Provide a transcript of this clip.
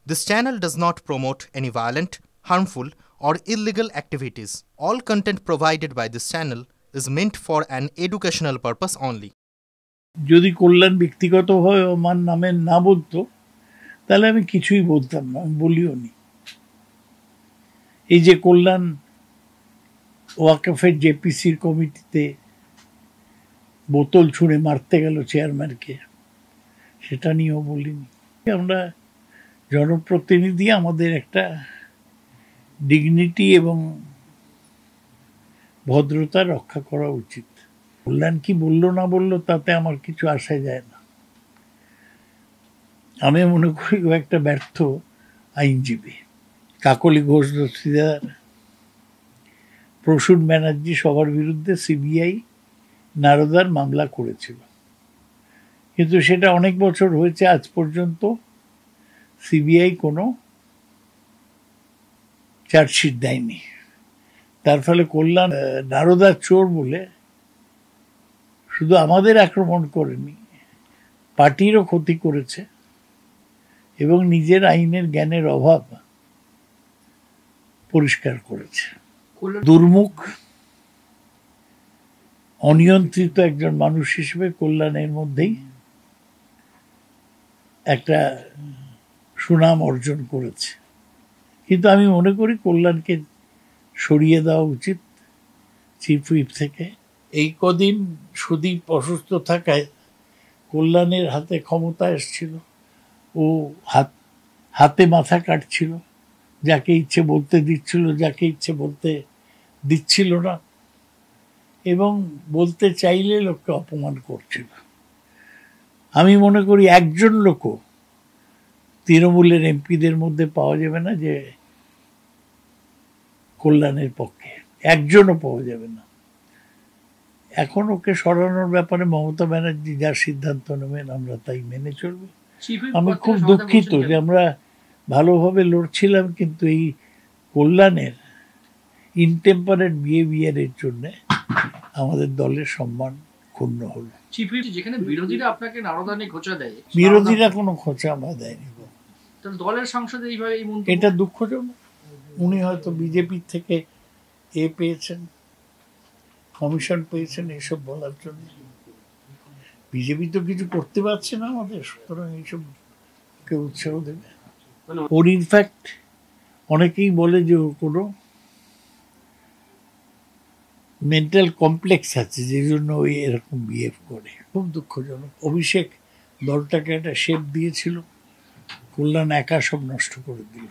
This channel does not promote any violent, harmful, or illegal activities. All content provided by this channel is meant for an educational purpose only. যদি কল্যাণ ব্যক্তিগতভাবে আমার নামে না বলতো তাহলে আমি কিছুই বলতাম না, আমি বলিও নি। এই যে কল্যাণ ওয়াকফের জেপিসির কমিটিতে বোতল ছুঁড়ে মারতে গেল চেয়ারম্যানকে, সেটা নিয়েও বলিনি। আমরা জনপ্রতিনিধি, আমাদের একটা ডিগনিটি এবং ভদ্রতা রক্ষা করা উচিত। কল্যাণ কি বললো না বললো তাতে আমার কিছু আসা যায় না। আমি মনে করি ও একটা ব্যর্থ আইনজীবী। কাকলি ঘোষ দস্তিদার, প্রসূন ব্যানার্জি সবার বিরুদ্ধে সিবিআই নারদার মামলা করেছিল, কিন্তু সেটা অনেক বছর হয়েছে, আজ পর্যন্ত সিবিআই কোনো চার্জশিট দেয়নি। তার ফলে কল্যাণ নারদার চোর বলে শুধু আমাদের আক্রমণ করেনি, পার্টিরও ক্ষতি করেছে এবং নিজের আইনের জ্ঞানের অভাব পরিষ্কার করেছে। দুর্মুখ, অনিয়ন্ত্রিত একজন মানুষ হিসেবে কল্যাণের মধ্যেই একটা সুনাম অর্জন করেছে, কিন্তু আমি মনে করি কল্যাণকে সরিয়ে দেওয়া উচিত চিফ হুইপ থেকে। এই কদিন সুদীপ অসুস্থ থাকায় কল্যাণের হাতে ক্ষমতা এসেছিল, ও হাতে মাথা কাটছিল, যাকে ইচ্ছে বলতে দিচ্ছিল, যাকে ইচ্ছে বলতে দিচ্ছিল না, এবং বলতে চাইলে লোককে অপমান করছিল। আমি মনে করি একজন লোকও তৃণমূলের এমপিদের মধ্যে পাওয়া যাবে না যে কল্যাণের পক্ষে, একজনও পাওয়া যাবে না। এখন ওকে সরানোর ব্যাপারে মমতা ব্যানার্জি যা সিদ্ধান্ত নেবেন আমরা তাই মেনে চলব। আমি খুব দুঃখিত যে আমরা ভালোভাবে লড়ছিলাম, কিন্তু এই কল্যাণের ইনটেম্পারেট বিহেভিয়ারের জন্য আমাদের দলের সম্মান ক্ষুণ্ণ হলো। যেখানে বিরোধীরা আপনাকে নারদানি খোঁচা দেয়, বিরোধীরা কোনো খোঁচা আমরা দেয়নি। দলের সংসদে এইভাবে এটা দুঃখজনক। উনি হয়তো বিজেপি থেকে পেয়েছেন, কমিশন পেয়েছেন এইসব বলার জন্য। বিজেপি তো কিছু করতে পারছে না আমাদের, সুতরাং এইসব কে উৎসাহ দেবে? ওর ইনফ্যাক্ট অনেকেই বলে যে ওর কোনো মেন্টাল কমপ্লেক্স আছে, যে জন্য ওই এরকম বিহেভ করে। খুব দুঃখজনক। অভিষেক দলটাকে একটা শেপ দিয়েছিল, কল্যাণ একা সব নষ্ট করে দিল।